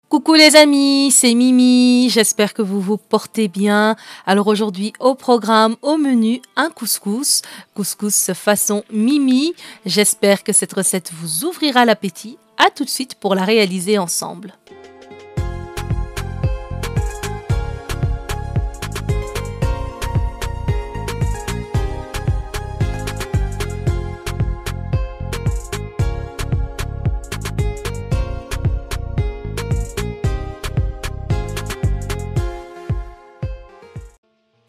Coucou les amis, c'est Mimi, j'espère que vous vous portez bien. Alors aujourd'hui au programme, au menu, un couscous, couscous façon Mimi. J'espère que cette recette vous ouvrira l'appétit. À tout de suite pour la réaliser ensemble.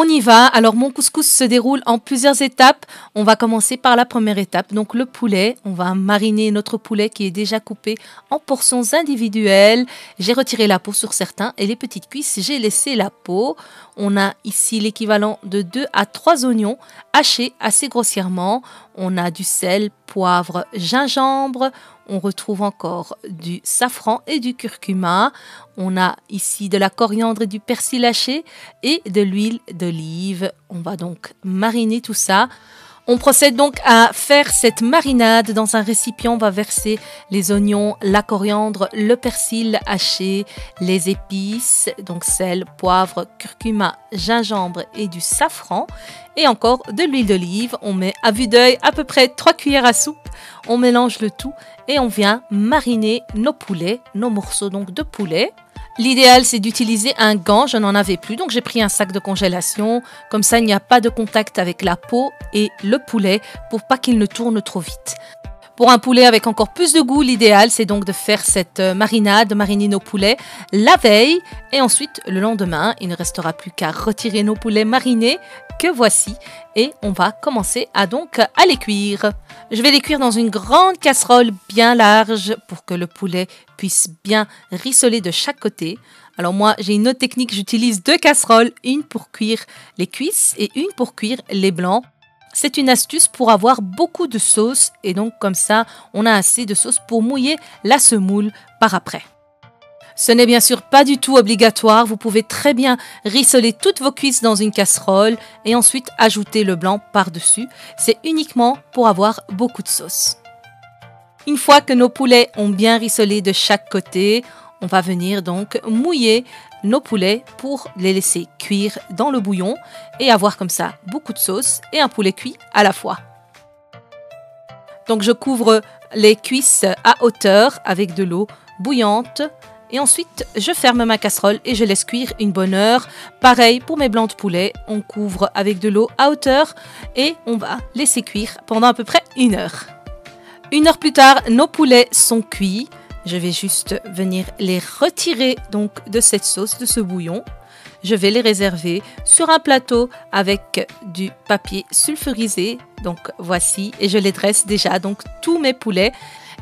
On y va, alors mon couscous se déroule en plusieurs étapes. On va commencer par la première étape, donc le poulet. On va mariner notre poulet qui est déjà coupé en portions individuelles. J'ai retiré la peau sur certains et les petites cuisses, j'ai laissé la peau. On a ici l'équivalent de 2 à 3 oignons hachés assez grossièrement. On a du sel, poivre, gingembre. On retrouve encore du safran et du curcuma. On a ici de la coriandre et du persil haché et de l'huile d'olive. On va donc mariner tout ça. On procède donc à faire cette marinade. Dans un récipient, on va verser les oignons, la coriandre, le persil haché, les épices, donc sel, poivre, curcuma, gingembre et du safran. Et encore de l'huile d'olive. On met à vue d'œil à peu près 3 cuillères à soupe. On mélange le tout et on vient mariner nos poulets, nos morceaux donc de poulet. L'idéal, c'est d'utiliser un gant, je n'en avais plus, donc j'ai pris un sac de congélation. Comme ça, il n'y a pas de contact avec la peau et le poulet pour pas qu'il ne tourne trop vite. Pour un poulet avec encore plus de goût, l'idéal, c'est donc de faire cette marinade, de mariner nos poulets la veille. Et ensuite, le lendemain, il ne restera plus qu'à retirer nos poulets marinés, que voici. Et on va commencer à les cuire. Je vais les cuire dans une grande casserole bien large pour que le poulet puisse bien rissoler de chaque côté. Alors moi, j'ai une autre technique, j'utilise 2 casseroles, une pour cuire les cuisses et une pour cuire les blancs. C'est une astuce pour avoir beaucoup de sauce et donc comme ça, on a assez de sauce pour mouiller la semoule par après. Ce n'est bien sûr pas du tout obligatoire, vous pouvez très bien rissoler toutes vos cuisses dans une casserole et ensuite ajouter le blanc par-dessus. C'est uniquement pour avoir beaucoup de sauce. Une fois que nos poulets ont bien rissolé de chaque côté, on va venir donc mouiller nos poulets pour les laisser cuire dans le bouillon et avoir comme ça beaucoup de sauce et un poulet cuit à la fois. Donc je couvre les cuisses à hauteur avec de l'eau bouillante et ensuite je ferme ma casserole et je laisse cuire une bonne heure. Pareil pour mes blancs de poulet, on couvre avec de l'eau à hauteur et on va laisser cuire pendant à peu près 1 heure. 1 heure plus tard, nos poulets sont cuits. Je vais juste venir les retirer donc de cette sauce, de ce bouillon. Je vais les réserver sur un plateau avec du papier sulfurisé. Donc voici, et je les dresse déjà, donc tous mes poulets.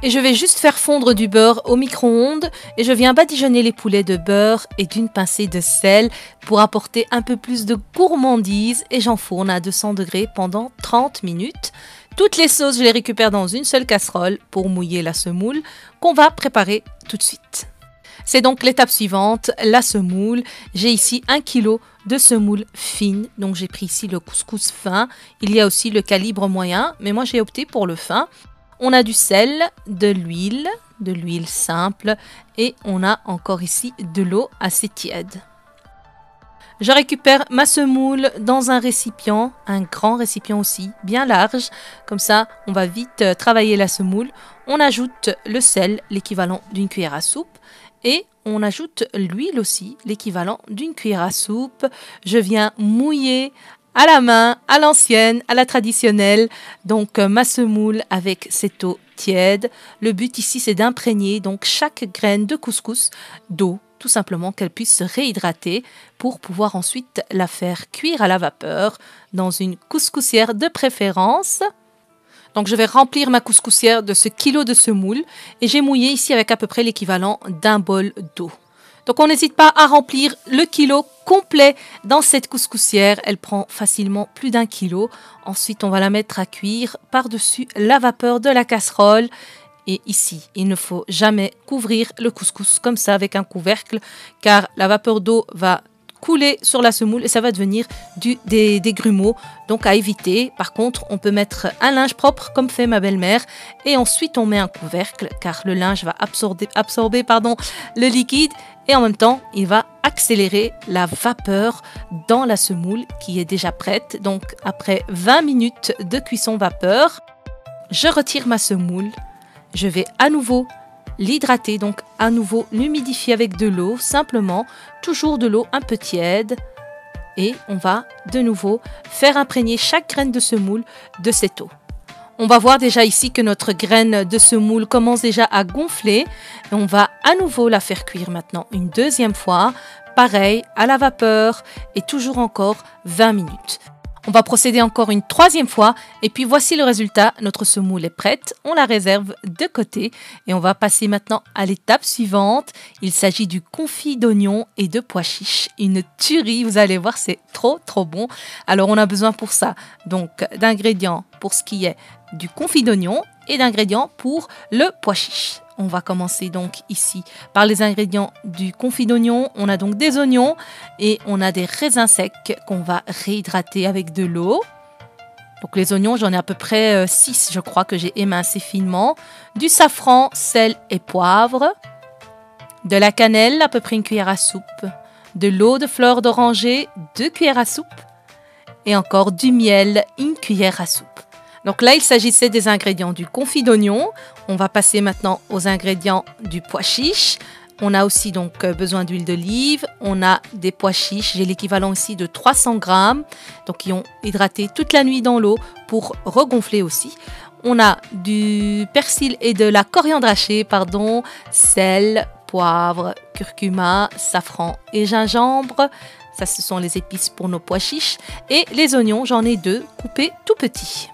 Et je vais juste faire fondre du beurre au micro-ondes et je viens badigeonner les poulets de beurre et d'une pincée de sel pour apporter un peu plus de gourmandise et j'enfourne à 200 degrés pendant 30 minutes. Toutes les sauces, je les récupère dans une seule casserole pour mouiller la semoule qu'on va préparer tout de suite. C'est donc l'étape suivante, la semoule. J'ai ici 1 kg de semoule fine, donc j'ai pris ici le couscous fin. Il y a aussi le calibre moyen, mais moi j'ai opté pour le fin. On a du sel, de l'huile simple et on a encore ici de l'eau assez tiède. Je récupère ma semoule dans un récipient, un grand récipient aussi, bien large. Comme ça, on va vite travailler la semoule. On ajoute le sel, l'équivalent d'une cuillère à soupe. Et on ajoute l'huile aussi, l'équivalent d'une cuillère à soupe. Je viens mouiller à la main, à l'ancienne, à la traditionnelle, donc ma semoule avec cette eau tiède. Le but ici, c'est d'imprégner donc chaque graine de couscous d'eau, tout simplement qu'elle puisse se réhydrater pour pouvoir ensuite la faire cuire à la vapeur dans une couscoussière de préférence. Donc je vais remplir ma couscoussière de ce kilo de semoule et j'ai mouillé ici avec à peu près l'équivalent d'1 bol d'eau. Donc on n'hésite pas à remplir le kilo complet dans cette couscoussière. Elle prend facilement plus d'1 kilo. Ensuite, on va la mettre à cuire par-dessus la vapeur de la casserole. Et ici, il ne faut jamais couvrir le couscous comme ça avec un couvercle car la vapeur d'eau va couler sur la semoule et ça va devenir des grumeaux. Donc à éviter. Par contre, on peut mettre un linge propre comme fait ma belle-mère et ensuite on met un couvercle car le linge va absorber le liquide et en même temps, il va accélérer la vapeur dans la semoule qui est déjà prête. Donc après 20 minutes de cuisson vapeur, je retire ma semoule. Je vais à nouveau l'hydrater, donc à nouveau l'humidifier avec de l'eau, simplement, toujours de l'eau un peu tiède. Et on va de nouveau faire imprégner chaque graine de semoule de cette eau. On va voir déjà ici que notre graine de semoule commence déjà à gonfler. Et on va à nouveau la faire cuire maintenant une deuxième fois. Pareil, à la vapeur et toujours encore 20 minutes. On va procéder encore une troisième fois et puis voici le résultat. Notre semoule est prête, on la réserve de côté et on va passer maintenant à l'étape suivante. Il s'agit du confit d'oignons et de pois chiches. Une tuerie, vous allez voir, c'est trop bon. Alors on a besoin pour ça donc d'ingrédients pour ce qui est du confit d'oignons et d'ingrédients pour le pois chiche. On va commencer donc ici par les ingrédients du confit d'oignons. On a donc des oignons et on a des raisins secs qu'on va réhydrater avec de l'eau. Donc les oignons, j'en ai à peu près 6, je crois, que j'ai émincé finement. Du safran, sel et poivre. De la cannelle, à peu près une cuillère à soupe. De l'eau de fleur d'oranger, 2 cuillères à soupe. Et encore du miel, une cuillère à soupe. Donc là, il s'agissait des ingrédients du confit d'oignon. On va passer maintenant aux ingrédients du pois chiche. On a aussi donc besoin d'huile d'olive. On a des pois chiches. J'ai l'équivalent ici de 300 grammes. Donc qui ont hydraté toute la nuit dans l'eau pour regonfler aussi. On a du persil et de la coriandre hachée, sel, poivre, curcuma, safran et gingembre. Ça, ce sont les épices pour nos pois chiches. Et les oignons, j'en ai 2 coupés tout petits.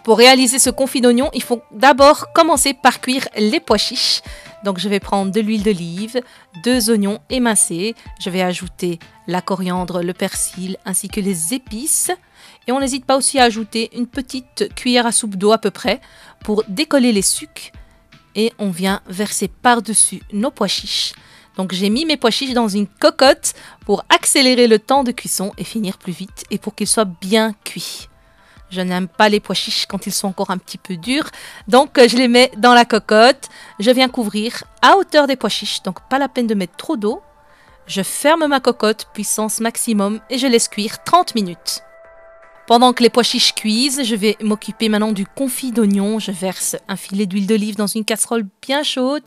Pour réaliser ce confit d'oignon, il faut d'abord commencer par cuire les pois chiches. Donc je vais prendre de l'huile d'olive, 2 oignons émincés. Je vais ajouter la coriandre, le persil ainsi que les épices. Et on n'hésite pas aussi à ajouter une petite cuillère à soupe d'eau à peu près pour décoller les sucs. Et on vient verser par-dessus nos pois chiches. Donc j'ai mis mes pois chiches dans une cocotte pour accélérer le temps de cuisson et finir plus vite et pour qu'ils soient bien cuits. Je n'aime pas les pois chiches quand ils sont encore un petit peu durs. Donc, je les mets dans la cocotte. Je viens couvrir à hauteur des pois chiches. Donc, pas la peine de mettre trop d'eau. Je ferme ma cocotte, puissance maximum, et je laisse cuire 30 minutes. Pendant que les pois chiches cuisent, je vais m'occuper maintenant du confit d'oignon. Je verse un filet d'huile d'olive dans une casserole bien chaude.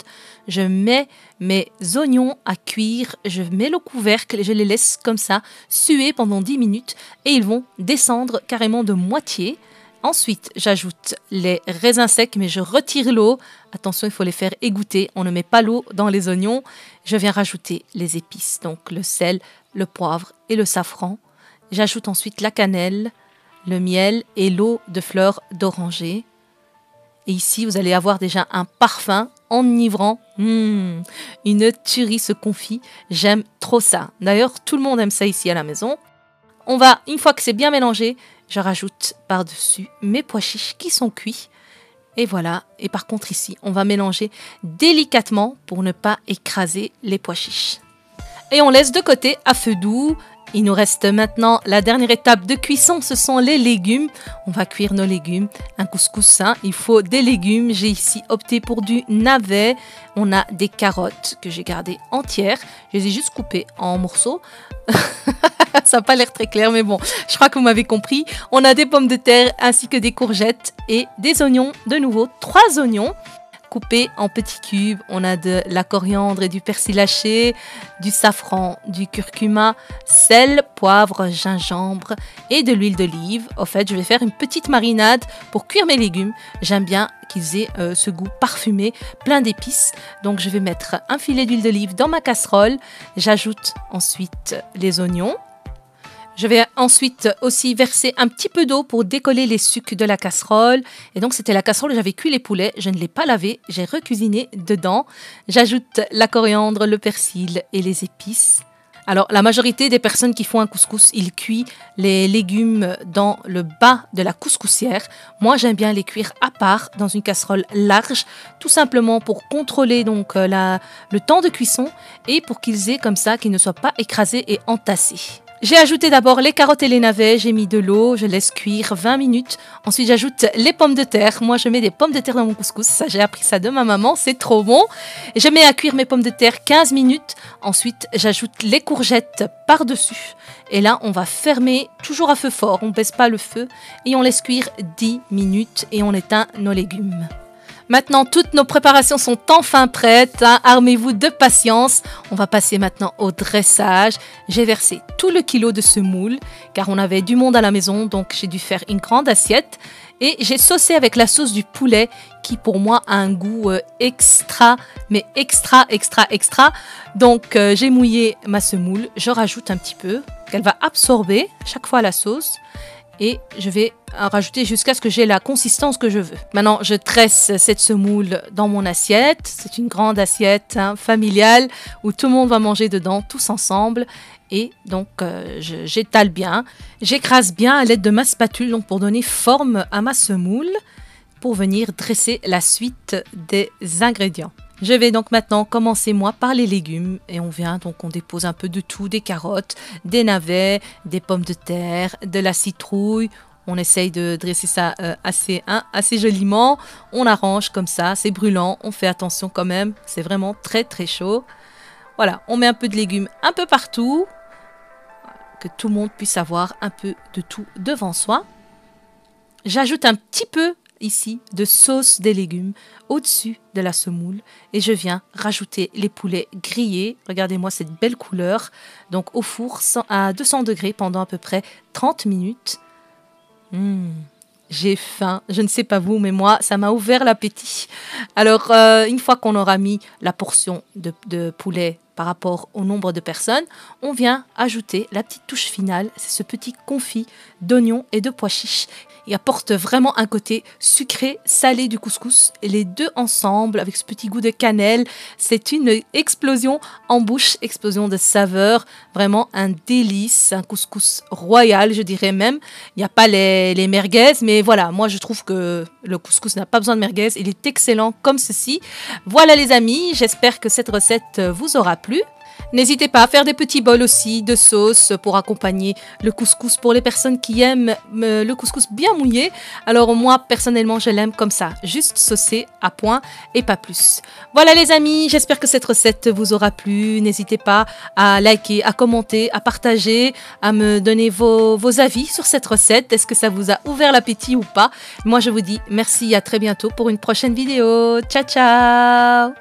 Je mets mes oignons à cuire. Je mets le couvercle et je les laisse comme ça suer pendant 10 minutes. Et ils vont descendre carrément de moitié. Ensuite, j'ajoute les raisins secs, mais je retire l'eau. Attention, il faut les faire égoutter. On ne met pas l'eau dans les oignons. Je viens rajouter les épices, donc le sel, le poivre et le safran. J'ajoute ensuite la cannelle, le miel et l'eau de fleur d'oranger. Et ici, vous allez avoir déjà un parfum enivrant. Une tuerie ce confit. J'aime trop ça. D'ailleurs, tout le monde aime ça ici à la maison. Une fois que c'est bien mélangé, je rajoute par-dessus mes pois chiches qui sont cuits. Et voilà. Et par contre ici, on va mélanger délicatement pour ne pas écraser les pois chiches. Et on laisse de côté à feu doux. Il nous reste maintenant la dernière étape de cuisson, ce sont les légumes. On va cuire nos légumes. Un couscous, il faut des légumes. J'ai ici opté pour du navet. On a des carottes que j'ai gardées entières. Je les ai juste coupées en morceaux. Ça n'a pas l'air très clair, mais bon, je crois que vous m'avez compris. On a des pommes de terre ainsi que des courgettes et des oignons. De nouveau, 3 oignons coupés en petits cubes. On a de la coriandre et du persil haché, du safran, du curcuma, sel, poivre, gingembre et de l'huile d'olive. Au fait, je vais faire une petite marinade pour cuire mes légumes. J'aime bien qu'ils aient ce goût parfumé, plein d'épices. Donc, je vais mettre un filet d'huile d'olive dans ma casserole. J'ajoute ensuite les oignons. Je vais ensuite aussi verser un petit peu d'eau pour décoller les sucs de la casserole. Et donc, c'était la casserole où j'avais cuit les poulets. Je ne l'ai pas lavé, j'ai recuisiné dedans. J'ajoute la coriandre, le persil et les épices. Alors, la majorité des personnes qui font un couscous, ils cuisent les légumes dans le bas de la couscoussière. Moi, j'aime bien les cuire à part dans une casserole large, tout simplement pour contrôler donc le temps de cuisson et pour qu'ils aient comme ça, qu'ils ne soient pas écrasés et entassés. J'ai ajouté d'abord les carottes et les navets, j'ai mis de l'eau, je laisse cuire 20 minutes. Ensuite, j'ajoute les pommes de terre. Moi, je mets des pommes de terre dans mon couscous. Ça, j'ai appris ça de ma maman, c'est trop bon. Je mets à cuire mes pommes de terre 15 minutes. Ensuite, j'ajoute les courgettes par-dessus. Et là, on va fermer toujours à feu fort. On ne baisse pas le feu et on laisse cuire 10 minutes et on éteint nos légumes. Maintenant, toutes nos préparations sont enfin prêtes. Armez-vous de patience. On va passer maintenant au dressage. J'ai versé tout le kilo de semoule car on avait du monde à la maison, donc j'ai dû faire une grande assiette. Et j'ai saucé avec la sauce du poulet qui pour moi a un goût extra, mais extra. Donc j'ai mouillé ma semoule. Je rajoute un petit peu qu'elle va absorber chaque fois la sauce. Et je vais en rajouter jusqu'à ce que j'ai la consistance que je veux. Maintenant, je tresse cette semoule dans mon assiette. C'est une grande assiette familiale où tout le monde va manger dedans, tous ensemble. Et donc, j'étale bien. J'écrase bien à l'aide de ma spatule donc pour donner forme à ma semoule pour venir dresser la suite des ingrédients. Je vais donc maintenant commencer moi par les légumes et on dépose un peu de tout, des carottes, des navets, des pommes de terre, de la citrouille. On essaye de dresser ça assez joliment. On arrange comme ça, c'est brûlant, on fait attention quand même, c'est vraiment très chaud. Voilà, on met un peu de légumes un peu partout, que tout le monde puisse avoir un peu de tout devant soi. J'ajoute un petit peu ici de sauce des légumes au-dessus de la semoule et je viens rajouter les poulets grillés. Regardez-moi cette belle couleur. Donc au four à 200 degrés pendant à peu près 30 minutes. J'ai faim, je ne sais pas vous, mais moi, ça m'a ouvert l'appétit. Alors, une fois qu'on aura mis la portion de poulet par rapport au nombre de personnes, on vient ajouter la petite touche finale, c'est ce petit confit d'oignons et de pois chiches. Il apporte vraiment un côté sucré, salé du couscous. Et les deux ensemble, avec ce petit goût de cannelle, c'est une explosion en bouche, explosion de saveurs. Vraiment un délice, un couscous royal, je dirais même. Il n'y a pas les merguez, mais voilà, moi je trouve que le couscous n'a pas besoin de merguez. Il est excellent comme ceci. Voilà les amis, j'espère que cette recette vous aura plu. N'hésitez pas à faire des petits bols aussi de sauce pour accompagner le couscous pour les personnes qui aiment le couscous bien mouillé. Alors moi, personnellement, je l'aime comme ça, juste saucé à point et pas plus. Voilà les amis, j'espère que cette recette vous aura plu. N'hésitez pas à liker, à commenter, à partager, à me donner vos avis sur cette recette. Est-ce que ça vous a ouvert l'appétit ou pas? Moi, je vous dis merci, à très bientôt pour une prochaine vidéo. Ciao, ciao!